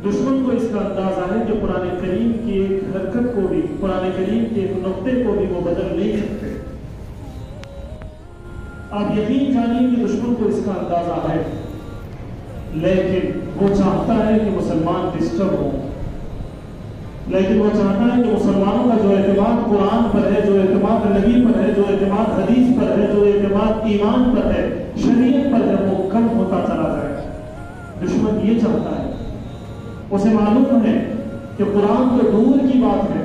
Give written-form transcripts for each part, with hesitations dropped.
دشمن کو اس کا اندازہ ہے کہ قرآن کریم کی ایک حرکت کو بھی، قرآن کریم کے ایک نقطے کو بھی وہ بدل نہیں سکتے۔ آپ یقین جانیے کہ دشمن کو اس کا اندازہ ہے، لیکن وہ چاہتا ہے کہ مسلمان ڈسٹرب ہو، لیکن وہ چاہتا ہے کہ مسلمانوں کا جو اعتماد قرآن پر ہے، جو اعتماد نبی پر ہے، جو اعتماد حدیث پر ہے، جو اعتماد ایمان پر ہے، شریعت پر ہے، وہ کم ہوتا چلا جائے۔ دشمن یہ چاہتا ہے، اسے معلوم ہے کہ قرآن تو دور کی بات ہے،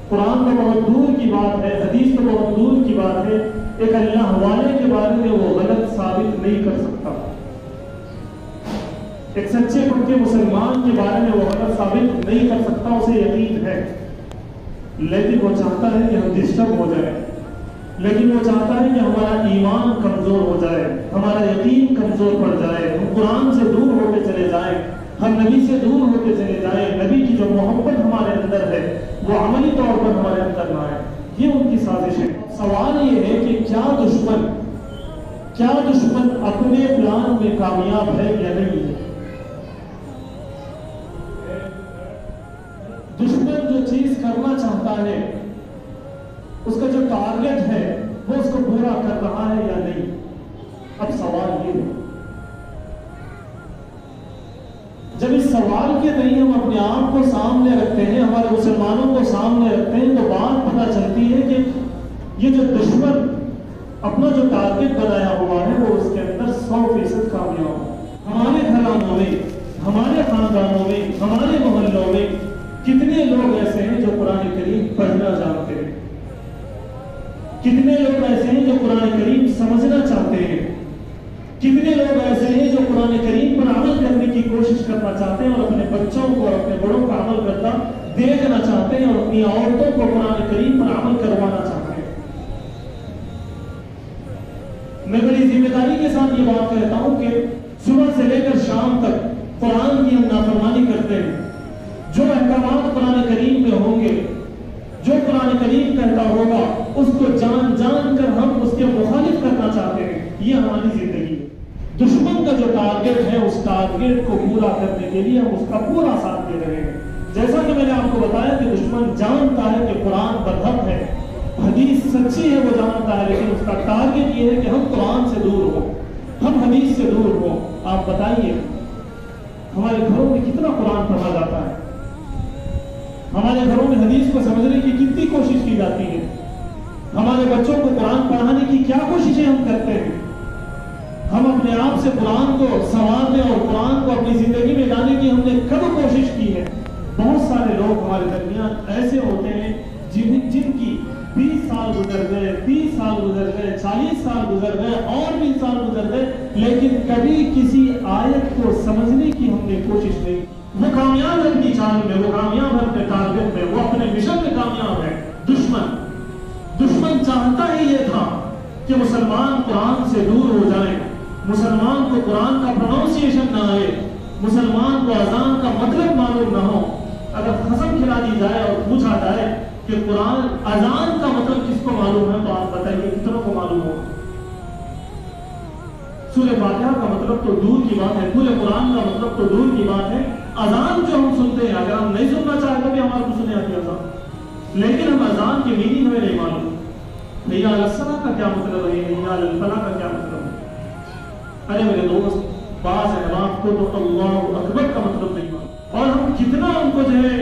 قرآن تو بہت دور کی بات ہے، حدیث تو بہت دور کی بات ہے، ایک اللہ والے کے بارے میں وہ غلط ثابت نہیں کر سکتا، ایک سچے پکے مسلمان کے بارے میں وہ غلط ثابت نہیں کر سکتا، اسے یقین ہے، لیکن وہ چاہتا ہے کہ ہم ڈسٹرب ہو جائیں، لیکن وہ چاہتا ہے کہ ہمارا ایمان کمزور ہو جائے، ہمارا یقین کمزور پڑ جائے، ہم قرآن سے دور ہوتے چلے جائیں، ہم نبی سے دور ہوتے چلے جائیں، نبی کی جو محبت ہمارے اندر ہے وہ عملی طور پر ہمارے اندر نہ آئے۔ یہ ان کی سازش ہے۔ سوال یہ ہے کہ کیا دشمن اپنے پلان میں کامیاب ہے یا نہیں ہے؟ دشمن جو چیز کرنا چاہتا ہے، اس کا جو ٹارگٹ ہے وہ اس کو پورا کر رہا ہے یا نہیں؟ اب سوال یہ ہے، جب اس سوال کے تئیں ہم اپنے آپ کو سامنے رکھتے ہیں، ہمارے مسلمانوں کو سامنے رکھتے ہیں، تو بات پتہ چلتی ہے کہ یہ جو دشمن اپنا جو ٹارگٹ بنایا ہوا ہے وہ اس کے اندر 100% کامیاب ہے۔ ہمارے گھرانوں میں، ہمارے خاندانوں میں، ہمارے محلوں میں کتنے لوگ ایسے ہیں جو قرآن کریم پڑھنا جانتے ہیں؟ کتنے لوگ ایسے ہیں جو قرآن کریم سمجھنا چاہتے ہیں؟ کتنے لوگ ایسے ہیں جو قرآن کریم پر عمل کرنے کی کوشش کرنا چاہتے ہیں اور اپنے بچوں کو اور اپنے بڑوں کا عمل کرتا دیکھنا چاہتے ہیں اور اپنی عورتوں کو قرآن کریم پر عمل کروانا چاہتے ہیں؟ میں بڑی ذمہ داری کے ساتھ یہ بات کہتا ہوں کہ صبح سے لے کر شام تک قرآن کی ہم نافرمانی کرتے ہیں، جو احکامات قرآن کریم میں ہوں گے، جو قرآن کریم کہتا ہوگا، اس کو جان جان کر ہم اس کے مخالف کرنا چاہتے ہیں۔ یہ ہماری زندگی ہے۔ دشمن کا جو ٹارگٹ ہے، اس ٹارگٹ کو پورا کرنے کے لیے ہم اس کا پورا ساتھ دے رہے ہیں۔ جیسا کہ میں نے آپ کو بتایا کہ دشمن جانتا ہے کہ قرآن برحق ہے، حدیث سچی ہے، وہ جانتا ہے، لیکن اس کا ٹارگٹ یہ ہے کہ ہم قرآن سے دور ہوں، ہم حدیث سے دور ہوں۔ آپ بتائیے ہمارے گھروں میں کتنا قرآن پڑھا جاتا ہے؟ ہمارے گھروں میں حدیث کو سمجھنے کی کتنی کوشش کی جاتی ہے؟ ہمارے بچوں کو قرآن پڑھانے کی کیا کوششیں ہم کرتے ہیں؟ ہم اپنے آپ سے قرآن کو سنوارنے اور قرآن کو اپنی زندگی میں لانے کی ہم نے کب کوشش کی ہے؟ بہت سارے لوگ ہمارے درمیان ایسے ہوتے ہیں جن کی 20 سال گزر گئے، 30 سال گزر گئے، 40 سال گزر گئے، اور 20 سال گزر گئے، لیکن کبھی کسی آیت کو سمجھنے کی ہم نے کوشش نہیں۔ وہ کامیاب ہے اپنی چال میں، وہ کامیاب ہے اپنے ٹارگٹ میں، وہ اپنے مشن میں کامیاب ہے۔ دشمن چاہتا ہی یہ تھا کہ مسلمان قرآن سے دور ہو جائیں، مسلمان کو قرآن کا پروننسیشن نہ آئے، مسلمان کو اذان کا مطلب معلوم نہ ہو۔ اگر قسم کھلا دی جائے اور پوچھا جائے کہ قرآن اذان کا مطلب کس کو معلوم ہے، تو آپ بتائیے کتنوں کو معلوم ہو؟ سورہ فاتحہ کا مطلب تو دور کی بات ہے، پورے قرآن کا مطلب تو دور کی بات ہے۔ اذان جو ہم سنتے ہیں، اگر ہم نہیں سننا چاہتے تو بھی ہمارے کو سنے آتی اذان، لیکن ہم اذان کی میننگ ہمیں نہیں معلوم۔ حی علی الصلاۃ کا کیا مطلب ہے، حی علی الفلاح کا کیا مطلب ہے؟ ارے میرے دوست، بعض احباب کو تو اللہ اکبر کا مطلب نہیں معلوم، اور ہم کتنا ان کو جو ہے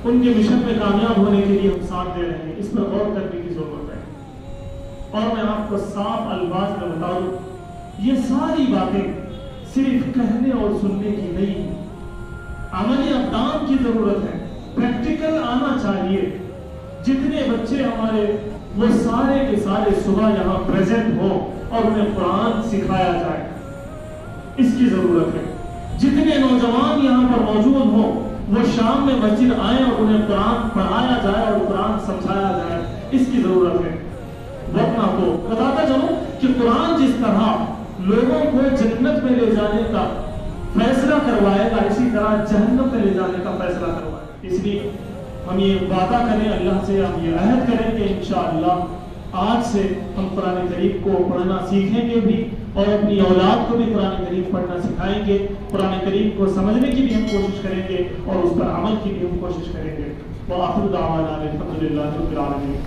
ان کے مشن میں کامیاب ہونے کے لیے ہم ساتھ دے رہے ہیں۔ اس پر غور کرنے کی ضرورت ہے۔ اور میں آپ کو صاف الفاظ میں بتا دوں، یہ ساری باتیں صرف کہنے اور سننے کی نہیں ہیں، عملی اقدام کی ضرورت ہے، پریکٹیکل آنا چاہیے۔ جتنے بچے ہمارے وہ سارے کے سارے صبح یہاں پریزنٹ ہوں اور انہیں قرآن سکھایا جائے، اس کی ضرورت ہے۔ جتنے نوجوان یہاں پر موجود ہوں وہ شام میں مسجد آئیں اور انہیں قرآن پڑھایا جائے اور قرآن سمجھایا جائے، اس کی ضرورت ہے۔ ورنہ تو بتاتا چلوں کہ قرآن جس طرح لوگوں کو جنت میں لے جانے کا فیصلہ کروائے گا، اسی طرح جہنم میں لے جانے کا فیصلہ کروائے گا۔ اس لیے ہم یہ وعدہ کریں اللہ سے، ہم یہ عہد کریں کہ انشاءاللہ آج سے ہم قرآن کریم کو پڑھنا سیکھیں گے بھی اور اپنی اولاد کو بھی قرآن کریم پڑھنا سکھائیں گے، قرآن کریم کو سمجھنے کی بھی ہم کوشش کریں گے اور اس پر عمل کی بھی ہم کوشش کریں گے۔ وآخر دعوانا الحمد للہ رب العالمین۔